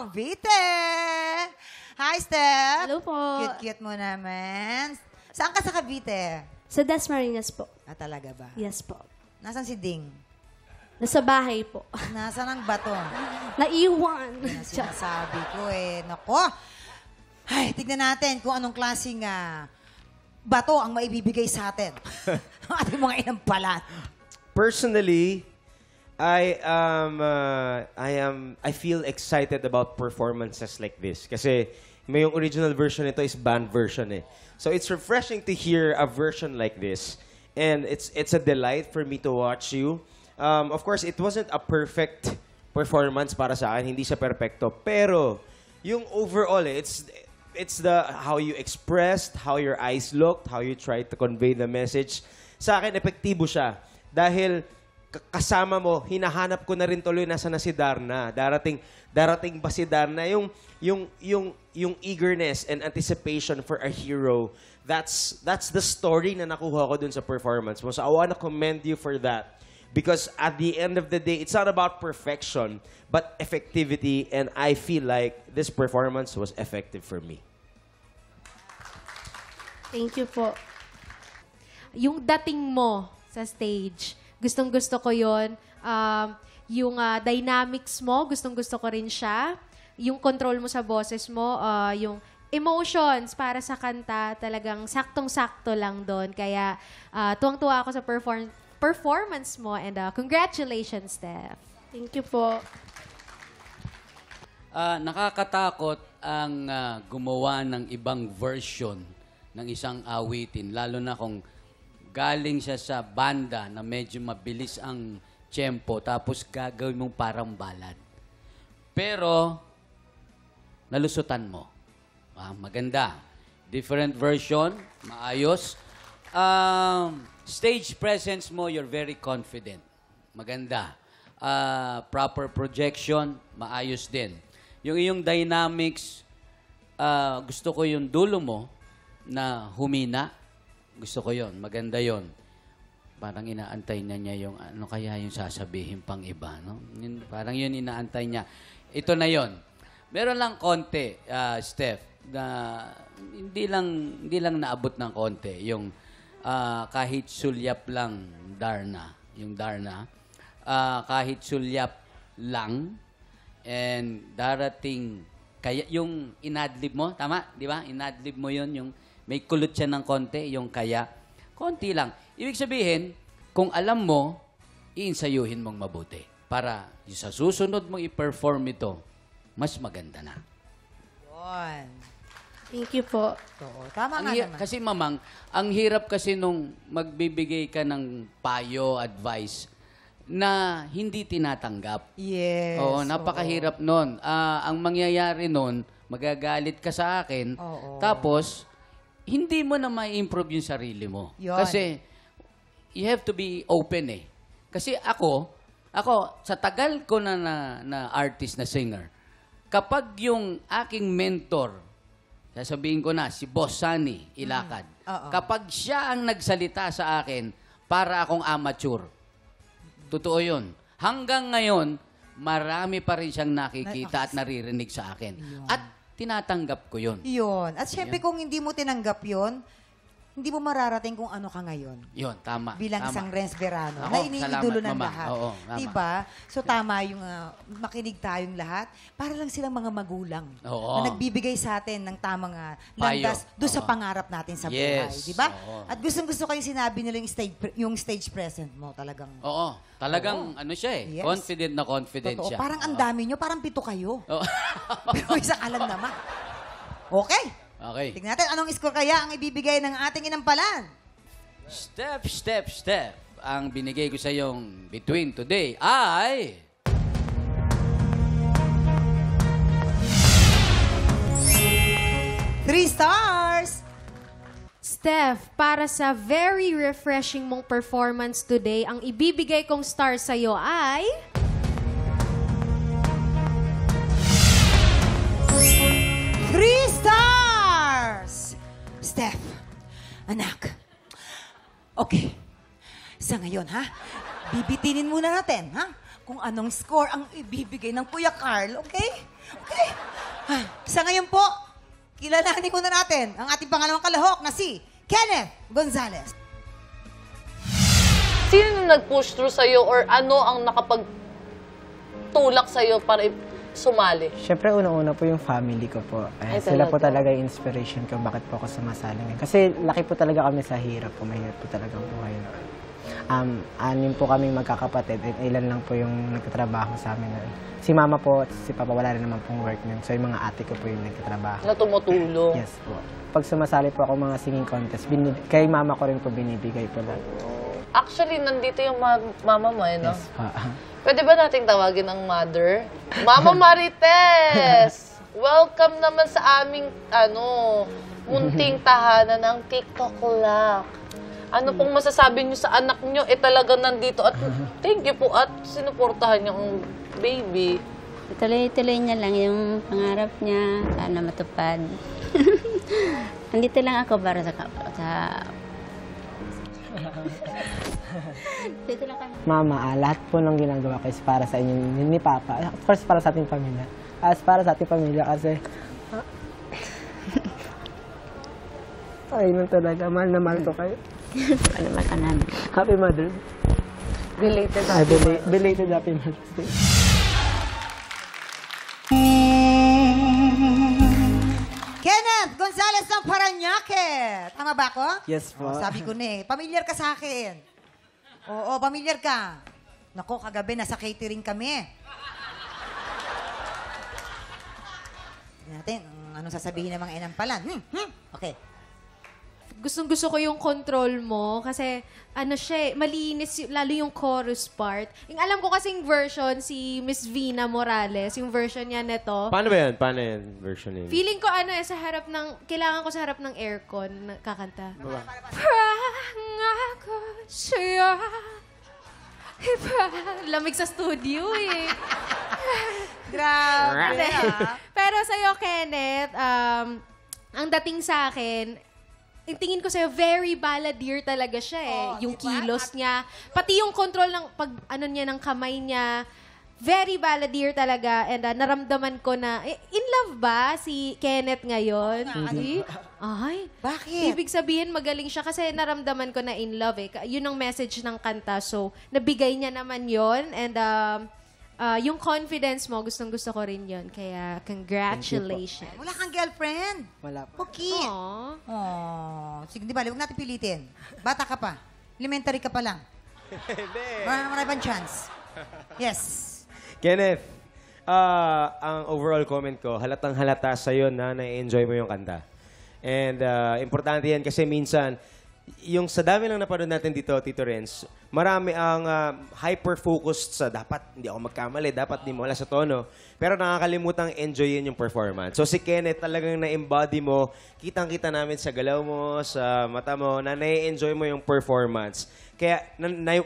Vite! Hi, Steph! Hello po. Cute-cute mo naman. Saan ka sa Cavite? Sa Dasmariñas po. Ah, talaga ba? Yes po. Nasaan si Ding? Nasa bahay po. Nasaan ang baton? Naiwan. Yan ang sinasabi ko eh. Nako! Ay, tignan natin kung anong klaseng bato ang maibibigay sa atin. Ang ating mga inampalan. Personally, I feel excited about performances like this kasi may yung original version nito is band version eh. So it's refreshing to hear a version like this, and it's a delight for me to watch you. Of course, it wasn't a perfect performance para sa akin, hindi siya perfecto, pero yung overall it's the how you expressed, how your eyes looked, how you tried to convey the message. Sa akin, epektibo siya. Dahil kasama mo, hinahanap ko na rin tuloy nasa na si Darna. Darating ba si Darna? Yung eagerness and anticipation for a hero, that's the story na nakuha ko dun sa performance mo. So I wanna commend you for that. Because at the end of the day, it's not about perfection, but effectivity, and I feel like this performance was effective for me. Thank you po. Yung dating mo sa stage, gustong-gusto ko yun. Yung dynamics mo, gustong-gusto ko rin siya. Yung control mo sa boses mo, yung emotions para sa kanta, talagang saktong-sakto lang doon. Kaya tuwang-tuwa ako sa performance mo, and congratulations, Steph. Thank you po. Nakakatakot ang gumawa ng ibang version ng isang awitin, lalo na kung galing siya sa banda na medyo mabilis ang tempo, tapos gagawin mong parang ballad. Pero, nalusutan mo. Maganda. Different version, maayos. Stage presence mo, you're very confident. Maganda. Proper projection, maayos din. Yung iyong dynamics, gusto ko yung dulo mo na humina. Gusto ko yon, maganda yon. Parang inaantay na niya yung ano kaya yung sasabihin pang iba, no? Parang yun inaantay niya. Ito na yon. Meron lang konti, Steph, na hindi lang naabot ng konti. Yung kahit sulyap lang, Darna. Yung Darna. Kahit sulyap lang, and darating, kaya yung inadlib mo, tama? Di ba? Inadlib mo yun, yung may kulot siya ng konti, yung kaya. Konti lang. Ibig sabihin, kung alam mo, iinsayuhin mong mabuti. Para yung sa susunod mong i-perform ito, mas maganda na. Yun. Thank you po. Oo, tama nga naman. Kasi mamang, ang hirap kasi nung magbibigay ka ng payo, advice, na hindi tinatanggap. Yes. Oo, napakahirap nun. Ang mangyayari nun, magagalit ka sa akin, tapos, hindi mo na ma-improve yung sarili mo. Yun. Kasi, you have to be open eh. Kasi ako, sa tagal ko na artist, na singer, kapag yung aking mentor, sasabihin ko na, si Boss Sunny Ilacad, kapag siya ang nagsalita sa akin, para akong amateur. Totoo yun. Hanggang ngayon, marami pa rin siyang nakikita at naririnig sa akin. At tinatanggap ko yun. Yun. At syempre, kung hindi mo tinanggap yun, hindi mo mararating kung ano ka ngayon. Yun, tama. Bilang tama. isang Renz Verano, Ako, na iniidolo salamat, ng Mama. lahat. Oo, tama. Diba? So tama yung makinig tayong lahat. Para lang silang mga magulang Oo. na nagbibigay sa atin ng tamang Payo. landas doon sa Oo. pangarap natin sa buhay. Yes. Diba? Oo. At gustong-gusto kayo sinabi nila yung stage present mo talagang. Oo. Talagang, ano siya eh. Yes. Confident na confident Totoo. siya. Parang ang dami nyo, parang 7 kayo. Oo. Pero isa ka lang naman. Okay. Okay. Tignan natin anong score kaya ang ibibigay ng ating inampalan. Step. Ang binigay ko sa iyong between today ay... 3 stars! Steph, para sa very refreshing mong performance today, ang ibibigay kong star sa'yo ay... 3 stars! Steph, anak. Okay. Sa ngayon, ha? Bibitinin muna natin, ha? Kung anong score ang ibibigay ng Kuya Carl, okay? Okay? Sa ngayon po, kilalanin muna natin ang ating pangalawang kalahok na si Kenneth Gonzalez. Sino nung nag-push through sa'yo or ano ang nakapagtulak sa'yo para sumali? Siyempre, unang-una po yung family ko po. Ay, Sila po talaga? talaga yung inspiration ko bakit po ako sumasali ngayon. Kasi laki po talaga kami sa hirap po. Mahirap po talaga ang buhay na. Anim po kaming magkakapatid at ilan lang po yung nagtatrabaho sa amin. Si mama po at si papa wala rin naman pong work nun. So yung mga ate ko po yung nagtatrabaho. Na tumutulong? Yes po. Pag sumasali po ako mga singing contest, kay mama ko rin po binibigay po lang. Actually, nandito yung mama mo, eh, no? Yes po. Pwede ba nating tawagin ang mother? Mama Marites! Welcome naman sa aming, munting tahanan ng TikTok Lock. Ano pong masasabi niyo sa anak niyo? Talaga nandito at thank you po at sinuportahan niyo ang baby. Tuloy-tuloy niya lang yung pangarap niya. Sana matupad. Andito lang ako para sa dito lang kami. Mama, lahat po ng ginagawa ko is para sa inyo ni Papa. Of course, para sa ating pamilya. Para sa ating pamilya kasi... Ay, nun talaga. Mahal na mahal ko kayo. Ano ba ka namin? Happy Mother's Day. Belated Ay, belated Happy Mother's Day. Kenneth Gonzalez ng Parañaque. Tama ba ako? Yes po. Sabi ko na eh, familiar ka sa akin. Oo, familiar ka. Nako, kagabi nasa catering kami. Tignan natin, anong sasabihin ng mga inampalan. Okay. Gustong-gusto ko yung control mo kasi ano siya, malinis, lalo yung chorus part. Yung alam ko kasing version, si Miss Vina Morales, yung version niya nito. Paano ba yan? Paano yan version yun? Feeling ko sa harap ng, kailangan ko sa harap ng aircon na kakanta. Pangako siya. Lamig sa studio eh. Grabe. Pero sa'yo, Kenneth, ang dating sa akin, yung tingin ko sa'yo, very balladeer talaga siya eh. Oh, yung diba? kilos niya. Pati yung control ng niya ng kamay niya. Very balladeer talaga. And naramdaman ko na, in love ba si Kenneth ngayon? Hindi. Ay. Bakit? Ibig sabihin, magaling siya kasi naramdaman ko na in love eh. Yun ang message ng kanta. So, nabigay niya naman yon. And yung confidence mo, gustong-gusto ko rin yon. Kaya, congratulations. Wala kang girlfriend. Wala po. Okay. Aww. Oh, sige, di ba? Huwag natin pilitin. Bata ka pa. Elementary ka pa lang. Marami pang chance. Yes. Kenneth, ang overall comment ko, halatang halata sa'yo na na-enjoy mo yung kanta. And importante yan kasi minsan, yung sa dami lang napanood natin dito, Tito Renz, marami ang hyper-focused sa dapat hindi ako magkamali, dapat di mo wala sa tono. Pero nakakalimutang enjoyin yung performance. So si Kenneth talagang na-embody mo, kitang-kita namin sa galaw mo, sa mata mo, na na-enjoy mo yung performance. Kaya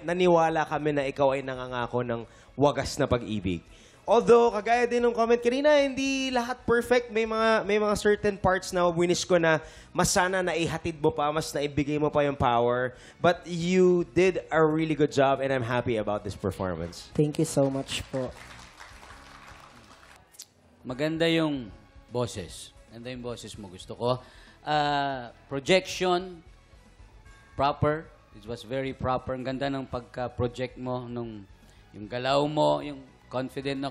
naniwala kami na ikaw ay nangangako ng wagas na pag-ibig. Although, kagaya din ng comment kanina, hindi lahat perfect. May mga certain parts na wish ko na mas sana naihatid mo pa, mas naibigay mo pa yung power. But you did a really good job and I'm happy about this performance. Thank you so much po. Maganda yung boses. Maganda yung boses mo. Gusto ko. Projection, proper. It was very proper. Ang ganda ng pagka-project mo, yung galaw mo, yung confident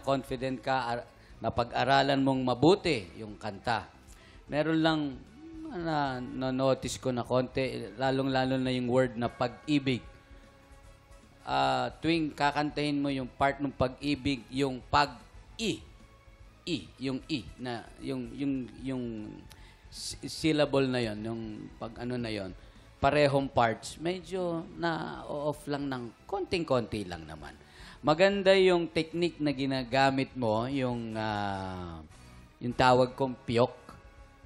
ka, napag-aralan mong mabuti yung kanta. Meron lang na-notice ko na konti, lalong-lalo na yung word na pag-ibig. Tuwing kakantahin mo yung part ng pag-ibig, yung yung syllable na yon, yung pag-ano na yon, parehong parts, medyo na-off lang ng konting-konti lang naman. Maganda yung technique na ginagamit mo, yung tawag kong piyok,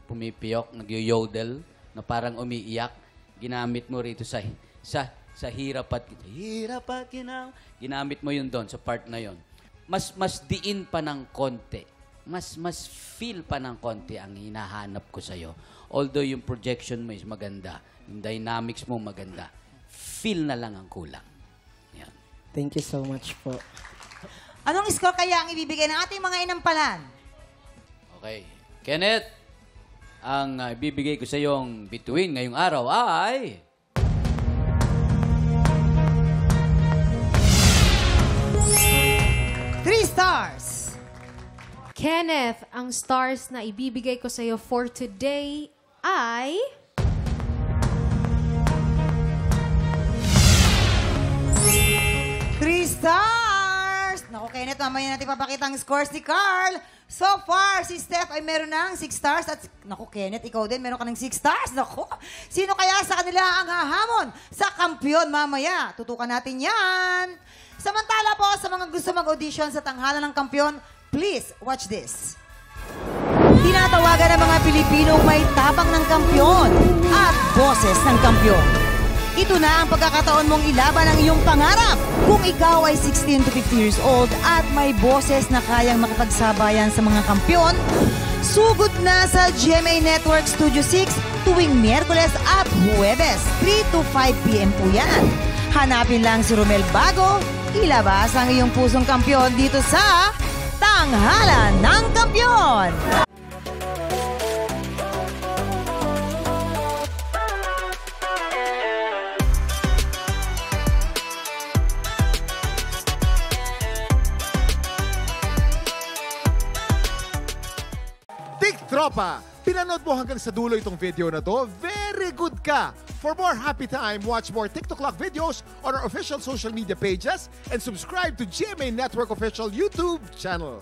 pumipiyok, nag-yodel, na parang umiiyak. Ginamit mo rito sa hirap at ginaw. Ginamit mo yun doon, sa part na yon. Mas diin pa ng konti. Mas feel pa ng konti ang hinahanap ko sa'yo. Although yung projection mo is maganda, yung dynamics mo maganda, feel na lang ang kulang. Yan. Thank you so much po. Anong score kaya ang ibibigay ng ating mga inampalan? Okay. Kenneth, ang ibibigay ko sa iyong bituin ngayong araw ay... 3 stars. Kenneth, ang stars na ibibigay ko sa'yo for today ay... 3 stars! Naku, Kenneth, mamaya natin papakita ang scores ni Carl. So far, si Steph ay meron ng 6 stars. At, naku, Kenneth, ikaw din, meron ka ng 6 stars. Naku, sino kaya sa kanila ang hahamon sa kampiyon mamaya? Tutukan natin yan. Samantala po, sa mga gusto mag-audition sa tanghalan ng kampiyon, please watch this. Tinatawagan ng mga Pilipinong may tapang ng kampiyon at boses ng kampiyon. Ito na ang pagkakataon mong ilaban ang iyong pangarap. Kung ikaw ay 16 to 50 years old at may boses na kayang makipagsabayan sa mga kampiyon, sugod na sa GMA Network Studio 6 tuwing Miyerkules at Huwebes, 3 to 5 p.m. po yan. Hanapin lang si Romel Bago, ilabas ang iyong pusong kampiyon dito sa Tanghalan ng Kampiyon! Tropa, pinanood mo hanggang sa dulo itong video na to? Very good ka! For more happy time, watch more TikTok Clock videos on our official social media pages and subscribe to GMA Network official YouTube channel.